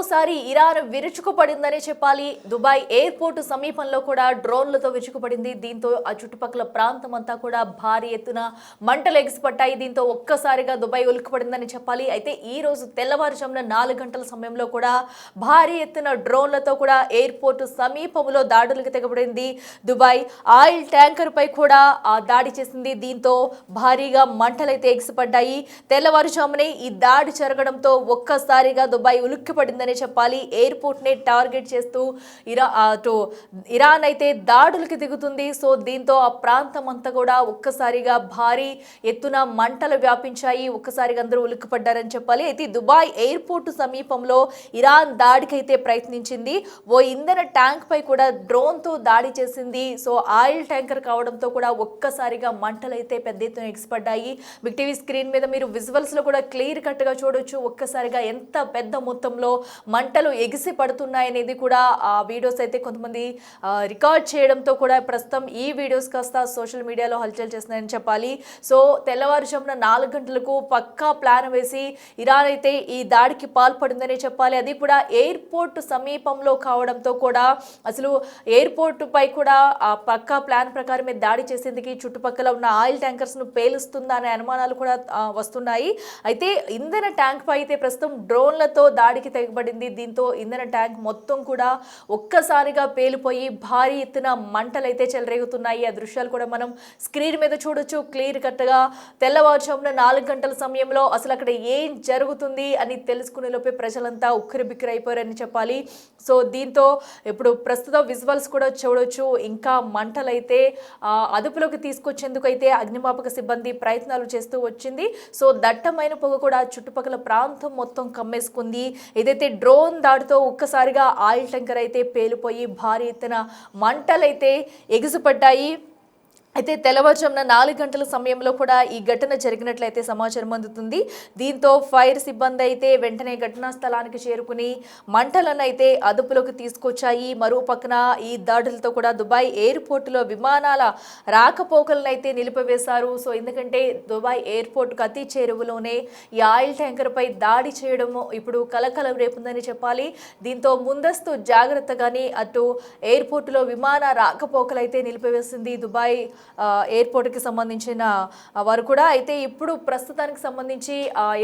మరొక్కసారి ఇరాన్ విరుచుకుపడిందనే చెప్పాలి. Dubai airport సమీపంలో కూడా డ్రోన్లతో విరుచుకుపడింది. దీంతో ఆ చుట్టుపక్కల ప్రాంతం అంతా కూడా భారీ ఎత్తున మంటలు ఎగిసిపట్టాయి. దీంతో ఒక్కసారిగా దుబాయ్ ఉలిక్కిపడిందని చెప్పాలి. అయితే ఈ రోజు తెల్లవారుజామున 4 గంటల సమయంలో కూడా భారీ ఎత్తున డ్రోన్లతో కూడా ఎయిర్పోర్ట్ సమీపంలో దాడులకు తెగబడింది. దుబాయ్ ఆయిల్ ట్యాంకర్ పై కూడా దాడి చేసింది. దీంతో భారీగా మంటలైతే ఎగిసిపడ్డాయి. తెల్లవారుజామునే ఈ దాడి జరగడంతో ఒక్కసారిగా దుబాయ్ ఉలిక్కిపడిందనే చెప్పాలి. ఎయిర్పోర్ట్ ని టార్గెట్ చేస్తూ ఇరాన్ అయితే దాడులకు దిగుతుంది. సో దీంతో ఆ ప్రాంతం అంతా కూడా ఒక్కసారిగా భారీ ఎత్తున మంటలు వ్యాపించాయి. ఒక్కసారిగా అందరూ ఉలిక్కిపడ్డారని చెప్పాలి. అయితే దుబాయ్ ఎయిర్పోర్ట్ సమీపంలో ఇరాన్ దాడికైతే ప్రయత్నించింది. ఓ ఇంధన ట్యాంక్ పై కూడా డ్రోన్ తో దాడి చేసింది. సో ఆయిల్ ట్యాంకర్ కావడంతో కూడా ఒక్కసారిగా మంటలు అయితే పెద్ద ఎత్తున ఎగిసిపడ్డాయి. బిగ్ టీవీ స్క్రీన్ మీద మీరు విజువల్స్ లో కూడా క్లియర్ కట్ గా చూడొచ్చు. ఒక్కసారిగా ఎంత పెద్ద మొత్తంలో మంటలు ఎగిసి పడుతున్నాయనేది కూడా ఆ వీడియోస్ అయితే కొంతమంది రికార్డ్ చేయడంతో కూడా ప్రస్తుతం ఈ వీడియోస్ కాస్త సోషల్ మీడియాలో హల్చల్ చేస్తున్నాయని చెప్పాలి. సో తెల్లవారుజామున 4 గంటలకు పక్కా ప్లాన్ వేసి ఇరాన్ అయితే ఈ దాడికి పాల్పడిందనే చెప్పాలి. అది కూడా ఎయిర్పోర్ట్ సమీపంలో కావడంతో కూడా అసలు ఎయిర్పోర్ట్ పై కూడా పక్కా ప్లాన్ ప్రకారమే దాడి చేసేందుకు చుట్టుపక్కల ఉన్న ఆయిల్ ట్యాంకర్స్ ను పేలుస్తుందా అనే అనుమానాలు కూడా వస్తున్నాయి. అయితే ఇంధన ట్యాంక్ పై అయితే ప్రస్తుతం డ్రోన్లతో దాడికి తెగబడింది. దీంతో ఇంధన ట్యాంక్ మొత్తం కూడా ఒక్కసారిగా పేలిపోయి భారీ ఎత్తున మంటలు అయితే చెలరేగుతున్నాయి. ఆ దృశ్యాలు కూడా మనం స్క్రీన్ మీద చూడొచ్చు క్లియర్ కట్ గా. తెల్లవారుజామున 4 గంటల సమయంలో అసలు అక్కడ ఏం జరుగుతుంది అని తెలుసుకునే లోపే ప్రజలంతా ఉక్కిరిబిక్కిరి అయిపోయారని చెప్పాలి. సో దీంతో ఇప్పుడు ప్రస్తుత విజువల్స్ కూడా చూడొచ్చు. ఇంకా మంటలైతే అదుపులోకి తీసుకొచ్చేందుకు అయితే అగ్నిమాపక సిబ్బంది ప్రయత్నాలు చేస్తూ వచ్చింది. సో దట్టమైన పొగ కూడా చుట్టుపక్కల ప్రాంతం మొత్తం కమ్మేసుకుంది. ఏదైతే డ్రోన్ దాడితో ఒక్కసారిగా ఆయిల్ ట్యాంకర్ అయితే పేలిపోయి భారీ ఎత్తున మంటలైతే ఎగిసిపడ్డాయి. అయితే తెల్లవారుజామున 4 గంటల సమయంలో కూడా ఈ ఘటన జరిగినట్లయితే సమాచారం అందుతుంది. దీంతో ఫైర్ సిబ్బంది అయితే వెంటనే ఘటనా స్థలానికి చేరుకుని మంటలను అయితే అదుపులోకి తీసుకొచ్చాయి. మరో పక్కన ఈ దాడులతో కూడా దుబాయ్ ఎయిర్పోర్టులో విమానాల రాకపోకలను అయితే నిలిపివేశారు. సో ఎందుకంటే దుబాయ్ ఎయిర్పోర్ట్కు అతి చేరువలోనే ఈ ఆయిల్ ట్యాంకర్ పై దాడి చేయడం ఇప్పుడు కలకలం రేపుందని చెప్పాలి. దీంతో ముందస్తు జాగ్రత్తగానే అటు ఎయిర్పోర్టులో విమాన రాకపోకలు అయితే నిలిపివేసింది దుబాయ్ ఎయిర్పోర్ట్కి సంబంధించిన వారు కూడా. అయితే ఇప్పుడు ప్రస్తుతానికి సంబంధించి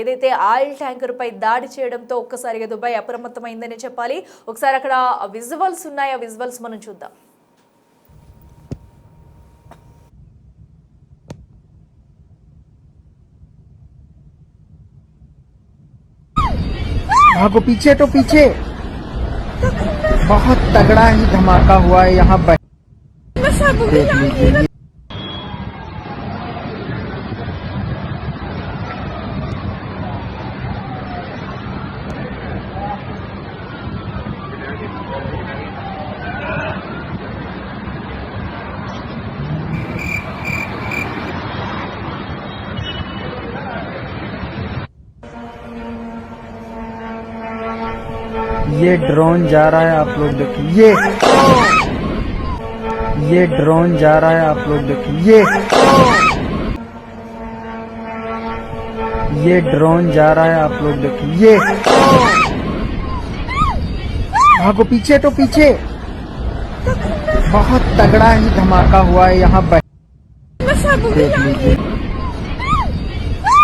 ఏదైతే ఆయిల్ ట్యాంకర్ పై దాడి చేయడంతో ఒక్కసారిగా దుబాయ్ అప్రమత్తమైందని చెప్పాలి. ఒకసారి అక్కడ విజువల్స్ ఉన్నాయి, ఆ విజువల్స్ మనం చూద్దాం. भागो पीछे तो पीछे बहुत तगड़ा ही धमाका हुआ है यहाँ पर। देख लीजिए ये ड्रोन जा रहा है, आप लोग देखिए। ये ड्रोन जा रहा है, आप लोग देखिए। ये ड्रोन जा रहा है, आप लोग देखिए। भागो पीछे तो पीछे बहुत तगड़ा ही धमाका हुआ है यहाँ पर। देख लीजिए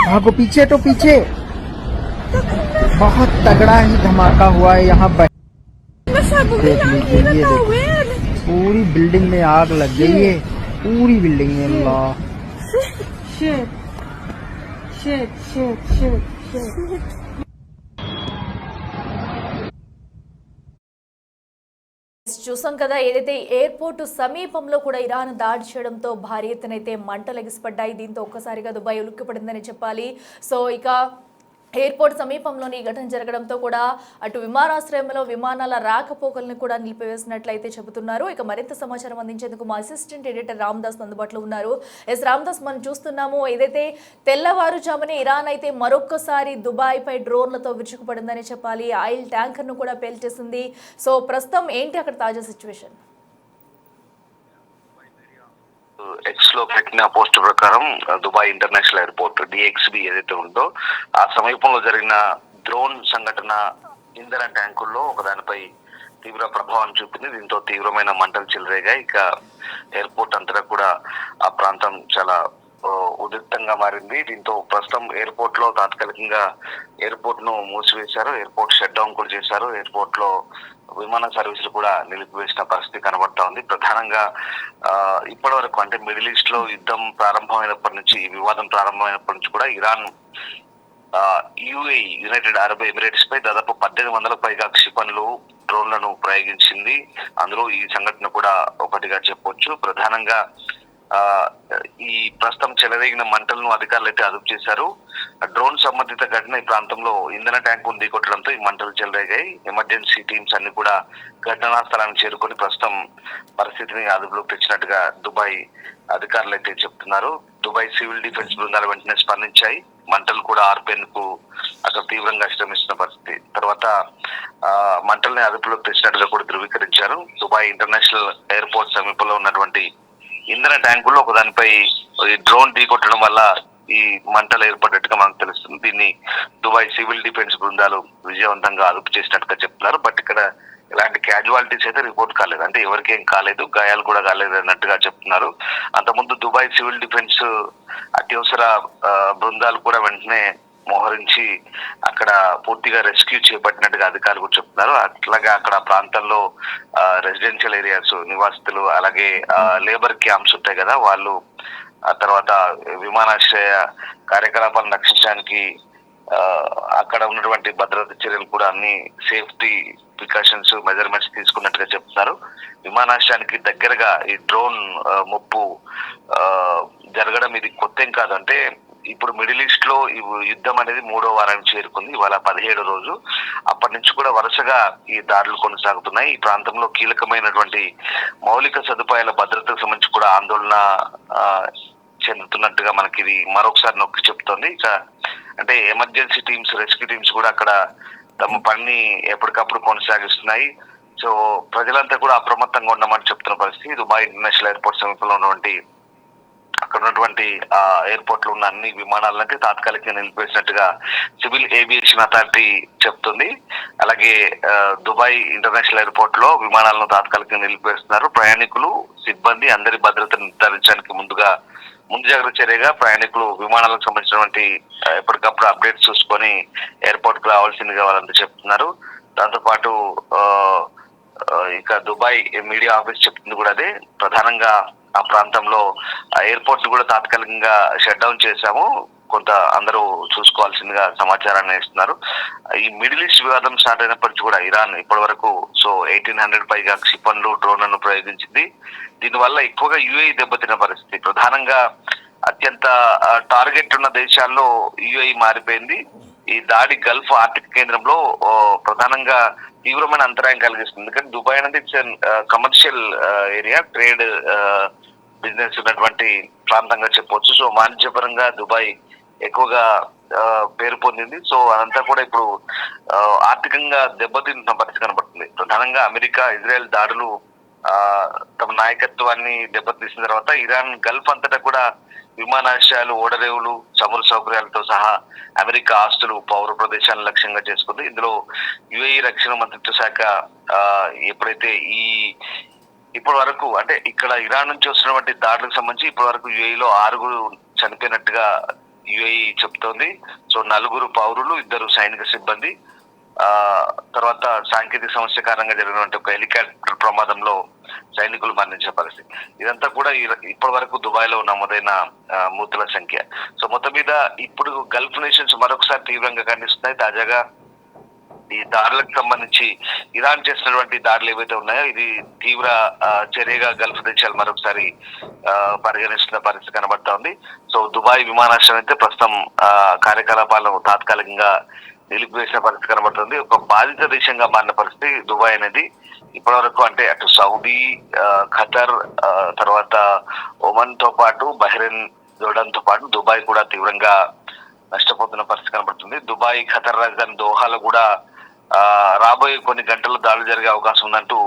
भागो पीछे तो पीछे बहुत तगड़ा ही धमाका हुआ है यहाँ पर। देख लीजिए ये देखिए पूरी बिल्डिंग में आग लग गई है, पूरी बिल्डिंग में। Allah shit shit shit shit shit. చూసాం కదా, ఏదైతే ఎయిర్పోర్ట్ సమీపంలో కూడా ఇరాన్ దాడి చేయడంతో భారీ ఎత్తున అయితే మంటలు ఎగిసిపడ్డాయి. దీంతో ఒక్కసారిగా దుబాయ్ ఉలిక్కిపడిందని చెప్పాలి. సో ఇక ఎయిర్పోర్ట్ సమీపంలోని ఈ ఘటన జరగడంతో కూడా అటు విమానాశ్రయంలో విమానాల రాకపోకలను కూడా నిలిపివేసినట్లయితే చెబుతున్నారు. ఇక మరింత సమాచారం అందించేందుకు మా అసిస్టెంట్ ఎడిటర్ రామ్దాస్ అందుబాటులో ఉన్నారు. రామ్దాస్, మనం చూస్తున్నాము ఏదైతే తెల్లవారుజామునే ఇరాన్ అయితే మరొక్కసారి దుబాయ్ పై డ్రోన్లతో విరుచుకుపడిందని చెప్పాలి. ఆయిల్ ట్యాంకర్ ను కూడా పేల్చేసింది. సో ప్రస్తుతం ఏంటి అక్కడ తాజా సిచ్యువేషన్? ఎక్స్ లో పెట్టిన పోస్ట్ ప్రకారం దుబాయ్ ఇంటర్నేషనల్ ఎయిర్పోర్ట్ DXB ఏదైతే ఉందో ఆ సమీపంలో జరిగిన డ్రోన్ సంఘటన ఇంధన ట్యాంకుల్లో ఒకదానిపై తీవ్ర ప్రభావం చూపింది. దీంతో తీవ్రమైన మంటలు చెలరేగాయి. ఇక ఎయిర్పోర్ట్ అంతటా కూడా ఆ ప్రాంతం చాలా ఉద్రిక్తంగా మారింది. దీంతో ప్రస్తుతం ఎయిర్పోర్ట్ లో తాత్కాలికంగా ఎయిర్పోర్ట్ ను మూసివేశారు. ఎయిర్పోర్ట్ షట్ డౌన్ కూడా చేశారు. ఎయిర్పోర్ట్ లో విమాన సర్వీసులు కూడా నిలిపివేసిన పరిస్థితి కనబడతా ఉంది. ప్రధానంగా ఇప్పటి వరకు అంటే మిడిల్ ఈస్ట్ లో యుద్ధం ప్రారంభమైనప్పటి నుంచి, ఈ వివాదం ప్రారంభమైనప్పటి నుంచి కూడా Iran UAE United Arab Emirates పై దాదాపు 1800 పైగా క్షిపణులు, డ్రోన్లను ప్రయోగించింది. అందులో ఈ సంఘటన కూడా ఒకటిగా చెప్పొచ్చు. ప్రధానంగా ఈ ప్రస్తుతం చెలరేగిన మంటలను అధికారులు అయితే అదుపు చేశారు. డ్రోన్ సంబంధిత ఘటన ఈ ప్రాంతంలో ఇంధన ట్యాంకు ఢీకొట్టడంతో ఈ మంటలు చెలరేగాయి. ఎమర్జెన్సీ టీమ్స్ అన్ని కూడా ఘటనా స్థలానికి చేరుకొని ప్రస్తుతం పరిస్థితిని అదుపులోకి తెచ్చినట్టుగా దుబాయ్ అధికారులు అయితే చెప్తున్నారు. దుబాయ్ సివిల్ డిఫెన్స్ బృందాలు వెంటనే స్పందించాయి. మంటలు కూడా ఆర్పేందుకు అక్కడ తీవ్రంగా శ్రమిస్తున్న పరిస్థితి. తర్వాత మంటల్ని అదుపులోకి తెచ్చినట్టుగా కూడా ధృవీకరించారు. దుబాయ్ ఇంటర్నేషనల్ ఎయిర్పోర్ట్ సమీపంలో ఉన్నటువంటి ఇంధన ట్యాంకుల్లో ఒకదానిపై డ్రోన్ ఢీకొట్టడం వల్ల ఈ మంటలు ఏర్పడ్డట్టుగా మనకు తెలుస్తుంది. దీన్ని దుబాయ్ సివిల్ డిఫెన్స్ బృందాలు విజయవంతంగా అదుపు చేసినట్టుగా చెప్తున్నారు. బట్ ఇక్కడ ఇలాంటి క్యాజువాలిటీస్ అయితే రిపోర్ట్ కాలేదు, అంటే ఎవరికేం కాలేదు, గాయాలు కూడా కాలేదు అన్నట్టుగా చెప్తున్నారు. అంతకుముందు దుబాయ్ సివిల్ డిఫెన్స్ అత్యవసర బృందాలు కూడా వెంటనే మోహరించి అక్కడ పూర్తిగా రెస్క్యూ చేపట్టినట్టుగా అధికారులు కూడా చెప్తున్నారు. అట్లాగే అక్కడ ప్రాంతంలో రెసిడెన్షియల్ ఏరియాస్, నివాసితులు, అలాగే లేబర్ క్యాంప్స్ ఉంటాయి కదా, వాళ్ళు ఆ తర్వాత విమానాశ్రయ కార్యకలాపాలను రక్షించడానికి అక్కడ ఉన్నటువంటి భద్రతా చర్యలు కూడా అన్ని సేఫ్టీ ప్రికాషన్స్, మెజర్మెంట్స్ తీసుకున్నట్టుగా చెప్తున్నారు. విమానాశ్రయానికి దగ్గరగా ఈ డ్రోన్ ముప్పు జరగడం ఇది కొత్త ఏం కాదు. అంటే ఇప్పుడు మిడిల్ ఈస్ట్ లో ఈ యుద్ధం అనేది 3వ వారానికి చేరుకుంది. ఇవాళ 17వ రోజు. అప్పటి నుంచి కూడా వరుసగా ఈ దాడులు కొనసాగుతున్నాయి. ఈ ప్రాంతంలో కీలకమైనటువంటి మౌలిక సదుపాయాల భద్రతకు సంబంధించి కూడా ఆందోళన చెందుతున్నట్టుగా మనకి ఇది మరొకసారి నొక్కి చెప్తోంది. ఇక అంటే ఎమర్జెన్సీ టీమ్స్, రెస్క్యూ టీమ్స్ కూడా అక్కడ తమ పనిని ఎప్పటికప్పుడు కొనసాగిస్తున్నాయి. సో ప్రజలంతా కూడా అప్రమత్తంగా ఉండమని చెప్తున్న పరిస్థితి. దుబాయ్ ఇంటర్నేషనల్ ఎయిర్పోర్ట్ సమీపంలో ఉన్నటువంటి అక్కడ ఉన్నటువంటి ఎయిర్పోర్ట్ లో ఉన్న అన్ని విమానాలకి తాత్కాలికంగా నిలిపేసినట్టుగా సివిల్ ఏవియేషన్ అథారిటీ చెప్తుంది. అలాగే దుబాయ్ ఇంటర్నేషనల్ ఎయిర్పోర్ట్ లో విమానాలను తాత్కాలికంగా నిలిపేస్తున్నారు. ప్రయాణికులు, సిబ్బంది అందరి భద్రతను నిర్ధారించడానికి ముందు జాగ్రత్త చర్యగా ప్రయాణికులు విమానాలకు సంబంధించినటువంటి ఎప్పటికప్పుడు అప్డేట్స్ చూసుకొని ఎయిర్పోర్ట్ కు రావాల్సిందిగా వాళ్ళంతా చెప్తున్నారు. దాంతోపాటు ఇక దుబాయ్ మీడియా ఆఫీస్ చెప్తుంది కూడా అదే. ప్రధానంగా ఆ ప్రాంతంలో ఎయిర్పోర్ట్ కూడా తాత్కాలికంగా షట్ డౌన్ చేశాము, కొంత అందరూ చూసుకోవాల్సిందిగా సమాచారాన్ని ఇస్తున్నారు. ఈ మిడిల్ ఈస్ట్ వివాదం స్టార్ట్ అయినప్పటికీ కూడా ఇరాన్ ఇప్పటి వరకు 1800 పైగా క్షిపణులు, డ్రోన్లను ప్రయోగించింది. దీనివల్ల ఎక్కువగా యుఏఈ దెబ్బతిన్న పరిస్థితి. ప్రధానంగా అత్యంత టార్గెట్ ఉన్న దేశాల్లో యుఏఈ మారిపోయింది. ఈ దాడి గల్ఫ్ ఆర్థిక కేంద్రంలో ప్రధానంగా తీవ్రమైన అంతరాయం కలిగిస్తుంది. ఎందుకంటే దుబాయ్ అనేది it's commercial area, trade business ఉన్నటువంటి ప్రాంతంగా చెప్పొచ్చు. సో వాణిజ్యపరంగా దుబాయ్ ఎక్కువగా పేరు పొందింది. సో అదంతా కూడా ఇప్పుడు ఆర్థికంగా దెబ్బతింటున్న పరిస్థితి కనబడుతుంది. ప్రధానంగా అమెరికా, ఇజ్రాయెల్ దాడులు తమ నాయకత్వాన్ని దెబ్బతీసిన తర్వాత ఇరాన్ గల్ఫ్ అంతటా కూడా విమానాశ్రయాలు, ఓడరేవులు, చమురు సౌకర్యాలతో సహా అమెరికా ఆస్తులు, పౌర ప్రదేశాలను లక్ష్యంగా చేసుకుంది. ఇందులో యుఏఈ రక్షణ మంత్రిత్వ శాఖ ఎప్పుడైతే ఇప్పటి వరకు అంటే ఇక్కడ ఇరాన్ నుంచి వస్తున్నటువంటి దాడులకు సంబంధించి ఇప్పటి వరకు యుఏఈలో 6 చనిపోయినట్టుగా యుఏఈ చెప్తోంది. సో 4 పౌరులు, 2 సైనిక సిబ్బంది, తర్వాత సాంకేతిక సమస్య కారణంగా జరిగినటువంటి ఒక హెలికాప్టర్ ప్రమాదంలో సైనికులు మరణించిన పరిస్థితి. ఇదంతా కూడా ఇప్పటి వరకు దుబాయ్ లో నమోదైన మృతుల సంఖ్య. సో మొత్తం మీద ఇప్పుడు గల్ఫ్ నేషన్స్ మరొకసారి తీవ్రంగా ఖండిస్తున్నాయి. తాజాగా ఈ దాడులకు సంబంధించి ఇరాన్ చేసినటువంటి దాడులు ఏవైతే ఉన్నాయో ఇది తీవ్ర చర్యగా గల్ఫ్ దేశాలు మరొకసారి పరిగణిస్తున్న పరిస్థితి కనబడతా ఉంది. సో దుబాయ్ విమానాశ్రయం అయితే ప్రస్తుతం కార్యకలాపాలను తాత్కాలికంగా నిలిపివేసిన పరిస్థితి కనబడుతుంది. ఒక బాధిత దేశంగా మారిన పరిస్థితి దుబాయ్ అనేది. ఇప్పటి వరకు అంటే అటు సౌదీ, ఖతర్, తర్వాత ఒమన్ తో పాటు బహ్రెయిన్, జోర్డాన్ తో పాటు దుబాయ్ కూడా తీవ్రంగా నష్టపోతున్న పరిస్థితి కనబడుతుంది. దుబాయ్, ఖతర్ రాజధాని దోహాలో కూడా రాబోయే కొన్ని గంటల్లో దాడులు జరిగే అవకాశం ఉందంటూ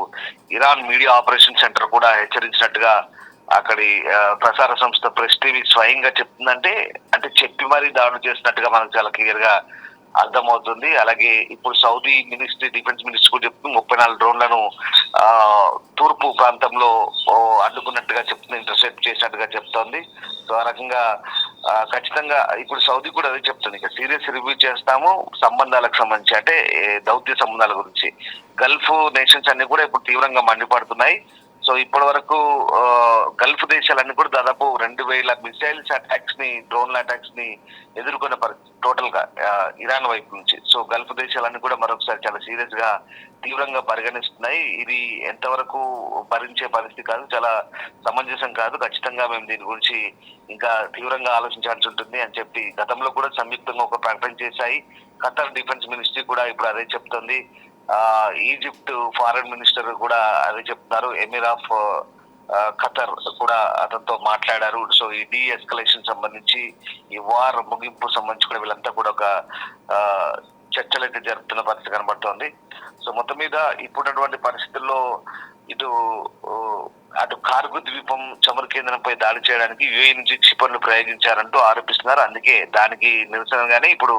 ఇరాన్ మీడియా ఆపరేషన్ సెంటర్ కూడా హెచ్చరించినట్టుగా అక్కడి ప్రసార సంస్థ ప్రెస్ టీవీ స్వయంగా చెప్తుందంటే, అంటే చెప్పి మరీ దాడులు చేసినట్టుగా మనకు చాలా క్లియర్ గా అర్థమవుతుంది. అలాగే ఇప్పుడు సౌదీ మినిస్ట్రీ, డిఫెన్స్ మినిస్ట్రీ కూడా చెప్తుంది 34 డ్రోన్లను తూర్పు ప్రాంతంలో అడ్డుకున్నట్టుగా చెప్తుంది, ఇంటర్సెప్ట్ చేసినట్టుగా చెప్తోంది. సో ఆ రకంగా ఖచ్చితంగా ఇప్పుడు సౌదీ కూడా అదే చెప్తుంది, ఇక సీరియస్ రివ్యూ చేస్తాము సంబంధాలకు సంబంధించి, అంటే దౌత్య సంబంధాల గురించి. గల్ఫ్ నేషన్స్ అన్ని కూడా ఇప్పుడు తీవ్రంగా మండిపడుతున్నాయి. సో ఇప్పటి వరకు గల్ఫ్ దేశాలన్నీ కూడా దాదాపు 2000 మిసైల్స్ అటాక్స్ ని, డ్రోన్ల అటాక్స్ ని ఎదుర్కొన్న పరిస్థితి టోటల్ గా ఇరాన్ వైపు నుంచి. సో గల్ఫ్ దేశాలన్నీ కూడా మరొకసారి చాలా సీరియస్ గా తీవ్రంగా పరిగణిస్తున్నాయి. ఇది ఎంతవరకు భరించే పరిస్థితి కాదు, చాలా సమంజసం కాదు. ఖచ్చితంగా మేము దీని గురించి ఇంకా తీవ్రంగా ఆలోచించాల్సి ఉంటుంది అని చెప్పి గతంలో కూడా సంయుక్తంగా ఒక ప్రకటన చేశాయి. ఖతర్ డిఫెన్స్ మినిస్ట్రీ కూడా ఇప్పుడు అదే చెప్తుంది. ఈజిప్ట్ ఫారెన్ మినిస్టర్ కూడా అదే చెప్తున్నారు. ఎమిర్ ఆఫ్ ఖతర్ కూడా అతనితో మాట్లాడారు. సో ఈ డీ ఎస్కలేషన్ సంబంధించి, ఈ వార్ ముగింపు సంబంధించి కూడా వీళ్ళంతా కూడా ఒక చర్చలు అయితే జరుపుతున్న పరిస్థితి కనబడుతోంది. సో మొత్తం మీద ఇప్పుడున్నటువంటి పరిస్థితుల్లో అటు కార్గు ద్వీపం చమురు కేంద్రంపై దాడి చేయడానికి యుఏఈ నుంచి క్షిపణులు ప్రయోగించారంటూ ఆరోపిస్తున్నారు. అందుకే దానికి నిరసనగానే ఇప్పుడు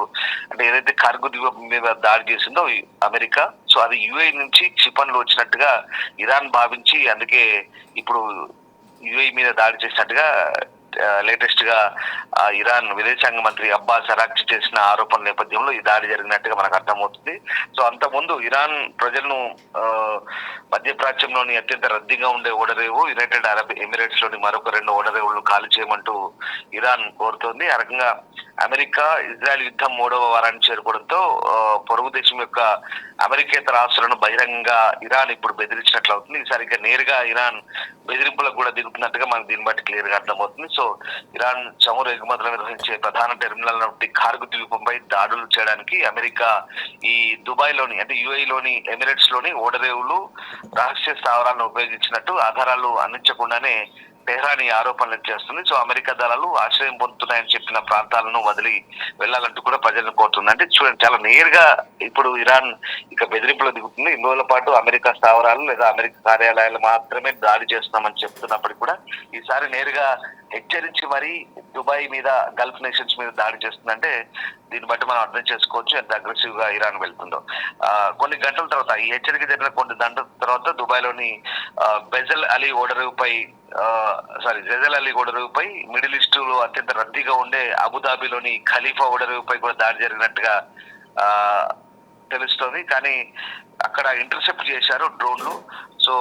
అంటే ఏదైతే కార్గు ద్వీపం మీద దాడి చేసిందో అమెరికా, సో అది యుఏఈ నుంచి క్షిపణులు వచ్చినట్టుగా ఇరాన్ భావించి, అందుకే ఇప్పుడు యుఏఈ మీద దాడి చేసినట్టుగా లేటెస్ట్ గా ఇరాన్ విదేశాంగ మంత్రి అబ్బాస్ అరాక్చి చేసిన ఆరోపణల నేపథ్యంలో ఈ దాడి జరిగినట్టుగా మనకు అర్థమవుతుంది. సో అంతకుముందు ఇరాన్ ప్రజలను మధ్యప్రాచ్యంలోని అత్యంత రద్దీగా ఉండే ఓడరేవు యునైటెడ్ అరబ్ ఎమిరేట్స్ లోని మరొక 2 ఓడరేవులను ఖాళీ చేయమంటూ ఇరాన్ కోరుతోంది. ఆ రకంగా అమెరికా ఇజ్రాయెల్ యుద్ధం 3వ వారానికి చేరుకోవడంతో పొరుగు దేశం యొక్క అమెరికేతర ఆస్తులను బహిరంగంగా ఇరాన్ ఇప్పుడు బెదిరించినట్లు అవుతుంది. ఈసారి నేరుగా ఇరాన్ బెదిరింపులకు కూడా దిగుతున్నట్టుగా మనకు దీన్ని బట్టి క్లియర్ గా అర్థమవుతుంది. సో ఇరాన్ చమురు ఎగుమతులు నిర్వహించే ప్రధాన టెర్మినల్ నుండి కార్గు ద్వీపంపై దాడులు చేయడానికి అమెరికా ఈ దుబాయ్ లోని, అంటే యుఏఈ లోని, ఎమిరేట్స్ లోని ఓడరేవులు, రహస్య స్థావరాలను ఉపయోగించినట్టు ఆధారాలు అందించకుండానే టెహ్రాన్ ఈ ఆరోపణలు చేస్తుంది. సో అమెరికా దళాలు ఆశ్రయం పొందుతున్నాయని చెప్పిన ప్రాంతాలను వదిలి వెళ్లాలంటూ కూడా ప్రజలను కోరుతుంది. అంటే చూడండి, చాలా నేరుగా ఇప్పుడు ఇరాన్ ఇక బెదిరింపులో దిగుతుంది. 2 రోజుల పాటు అమెరికా స్థావరాలు లేదా అమెరికా కార్యాలయాలు మాత్రమే దాడి చేస్తున్నామని చెప్తున్నప్పటికీ కూడా ఈసారి నేరుగా హెచ్చరించి మరీ దుబాయ్ మీద, గల్ఫ్ నేషన్స్ మీద దాడి చేస్తుందంటే దీన్ని బట్టి మనం అర్థం చేసుకోవచ్చు ఎంత అగ్రెసివ్ గా ఇరాన్ వెళ్తుందో. కొన్ని గంటల తర్వాత, ఈ హెచ్చరిక జరిగిన కొన్ని గంటల తర్వాత దుబాయ్ లోని జెజల్ అలీ ఓడరేవుపై మిడిల్ ఈస్ట్ లో అత్యంత రద్దీగా ఉండే అబుదాబిలోని ఖలీఫా ఓడరేవుపై కూడా దాడి జరిగినట్టుగా తెలుస్తోంది. కానీ అక్కడ ఇంటర్సెప్ట్ చేశారు డ్రోన్లు. సో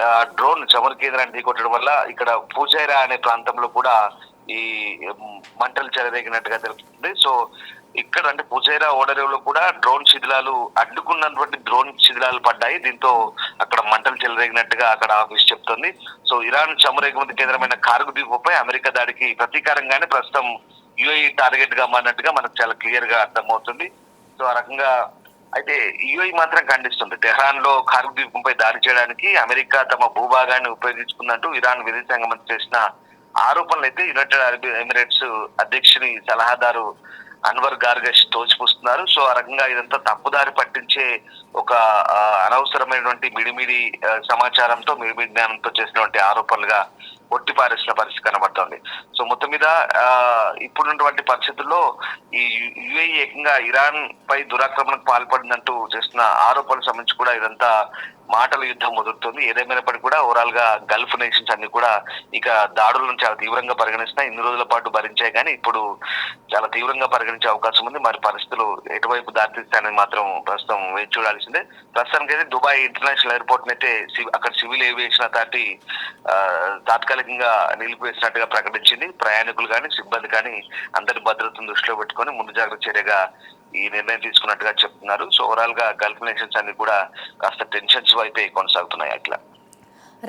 ఆ డ్రోన్ చమురు కేంద్రాన్ని ఢీకొట్టడం వల్ల ఇక్కడ పూజైరా అనే ప్రాంతంలో కూడా ఈ మంటలు చెలరేగినట్టుగా తెలుస్తుంది. సో ఇక్కడ అంటే పూజైరా ఓడరేవులో కూడా డ్రోన్ శిథిలాలు, అడ్డుకున్నటువంటి డ్రోన్ శిథిలాలు పడ్డాయి. దీంతో అక్కడ మంటలు చెలరేగినట్టుగా అక్కడ ఆఫీస్ చెప్తుంది. సో ఇరాన్ చమురు ఎగుమతి కేంద్రమైన కార్గు ద్వీపంపై అమెరికా దాడికి ప్రతీకారంగానే ప్రస్తుతం యుఏఈ టార్గెట్ గా మారినట్టుగా మనకు చాలా క్లియర్ గా అర్థమవుతుంది. సో ఆ రకంగా అయితే యుఏఈ మాత్రం ఖండిస్తుంది. టెహ్రాన్ లో కార్గు ద్వీపంపై దాడి చేయడానికి అమెరికా తమ భూభాగాన్ని ఉపయోగించుకుందంటూ ఇరాన్ విదేశాంగ మంత్రి చేసిన ఆరోపణలు అయితే యునైటెడ్ అరబ్ ఎమిరేట్స్ అధ్యక్షుని సలహాదారు అన్వర్ గార్గష్ తోచిపుస్తున్నారు. సో ఆ రకంగా ఇదంతా తప్పుదారి పట్టించే ఒక అనవసరమైనటువంటి మిడిమిడి సమాచారంతో, మిడిమిడి జ్ఞానంతో చేసినటువంటి ఆరోపణలుగా కొట్టిపారేసిన పరిస్థితి కనబడుతోంది. సో మొత్తం మీద ఇప్పుడున్నటువంటి పరిస్థితుల్లో ఈ యుఏఈ ఏకంగా ఇరాన్ పై దురాక్రమణకు పాల్పడిందంటూ చేస్తున్న ఆరోపణలకు సంబంధించి కూడా ఇదంతా మాటల యుద్ధం ముదురుతుంది. ఏదేమైనప్పటికీ కూడా ఓవరాల్ గా గల్ఫ్ నేషన్స్ అన్ని కూడా ఇక దాడులను చాలా తీవ్రంగా పరిగణిస్తున్నాయి. 2 రోజుల పాటు భరించాయి, కానీ ఇప్పుడు చాలా తీవ్రంగా పరిగణించే అవకాశం ఉంది. మరి పరిస్థితులు ఎటువైపు దారితీస్తాయని మాత్రం ప్రస్తుతం వేచి చూడాల్సిందే. ప్రస్తుతానికైతే దుబాయ్ ఇంటర్నేషనల్ ఎయిర్పోర్ట్ అయితే అక్కడ సివిల్ ఏవియేషన్ అథారిటీ తాత్కాలికంగా నిలిపివేసినట్టుగా ప్రకటించింది. ప్రయాణికులు కానీ, సిబ్బంది కానీ అందరి భద్రతను దృష్టిలో పెట్టుకొని ముందు జాగ్రత్త చర్యగా ఈ నిర్ణయం తీసుకున్నట్టుగా చెప్తున్నారు. సో ఓవరాల్ గా గల్ఫ్ నేషన్స్ అన్ని కూడా కాస్త టెన్షన్స్ వైపే కొనసాగుతున్నాయి. అట్లా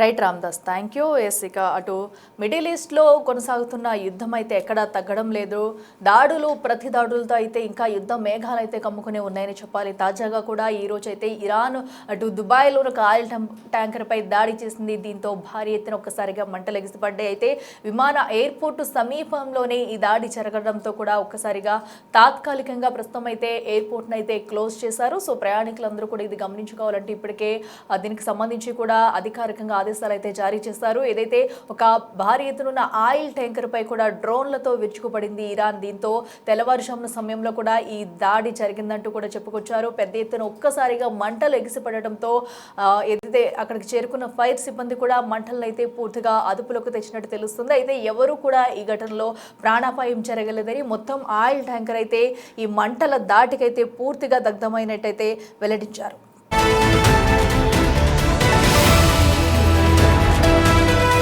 right Ramdas, thank you. Yes, ఇక అటు మిడిల్ ఈస్ట్లో కొనసాగుతున్న యుద్ధం అయితే ఎక్కడా తగ్గడం లేదు. దాడులు, ప్రతి దాడులతో అయితే ఇంకా యుద్ధ మేఘాలు అయితే కమ్ముకునే ఉన్నాయని చెప్పాలి. తాజాగా కూడా ఈ రోజు అయితే ఇరాన్ అటు దుబాయ్లో ఒక ఆయిల్ ట్యాంకర్పై దాడి చేసింది. దీంతో భారీ ఎత్తున ఒక్కసారిగా మంటలు ఎగిసిపడ్డాయి. అయితే విమాన ఎయిర్పోర్టు సమీపంలోనే ఈ దాడి జరగడంతో కూడా ఒక్కసారిగా తాత్కాలికంగా ప్రస్తుతం అయితే ఎయిర్పోర్ట్ను అయితే క్లోజ్ చేశారు. సో ప్రయాణికులందరూ కూడా ఇది గమనించుకోవాలంటే ఇప్పటికే దీనికి సంబంధించి కూడా అధికారికంగా ఆదేశాలు అయితే జారీ చేశారు. ఏదైతే ఒక భారీ ఎత్తున ఆయిల్ ట్యాంకర్ పై కూడా డ్రోన్లతో విరుచుకుపడింది ఇరాన్. దీంతో తెల్లవారుజామున సమయంలో కూడా ఈ దాడి జరిగిందంటూ కూడా చెప్పుకొచ్చారు. పెద్ద ఎత్తున ఒక్కసారిగా మంటలు ఎగిసిపడటంతో ఏదైతే అక్కడికి చేరుకున్న ఫైర్ సిబ్బంది కూడా మంటలను అయితే పూర్తిగా అదుపులోకి తెచ్చినట్టు తెలుస్తుంది. అయితే ఎవరు కూడా ఈ ఘటనలో ప్రాణాపాయం జరగలేదని, మొత్తం ఆయిల్ ట్యాంకర్ అయితే ఈ మంటల దాటికైతే పూర్తిగా దగ్ధమైనట్టయితే వెల్లడించారు.